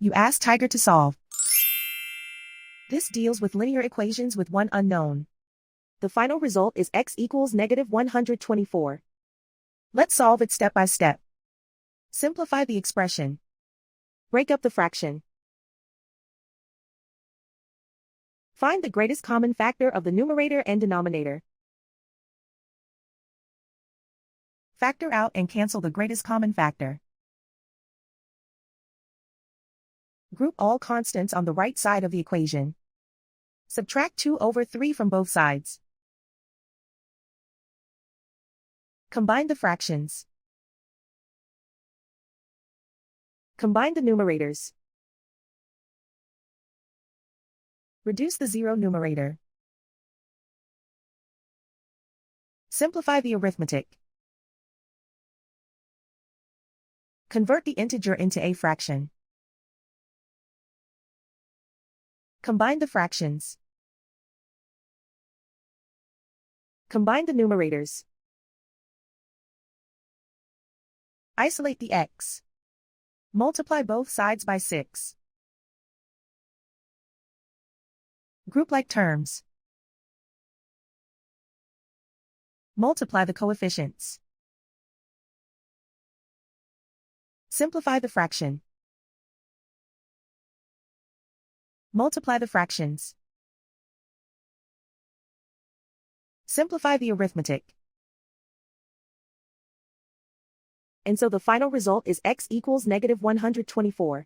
You ask Tiger to solve. This deals with linear equations with one unknown. The final result is x equals -124. Let's solve it step by step. Simplify the expression. Break up the fraction. Find the greatest common factor of the numerator and denominator. Factor out and cancel the greatest common factor. Group all constants on the right side of the equation. Subtract 2/3 from both sides. Combine the fractions. Combine the numerators. Reduce the zero numerator. Simplify the arithmetic. Convert the integer into a fraction. Combine the fractions. Combine the numerators. Isolate the x. Multiply both sides by 6. Group like terms. Multiply the coefficients. Simplify the fraction. Multiply the fractions. Simplify the arithmetic. And so the final result is x equals -124.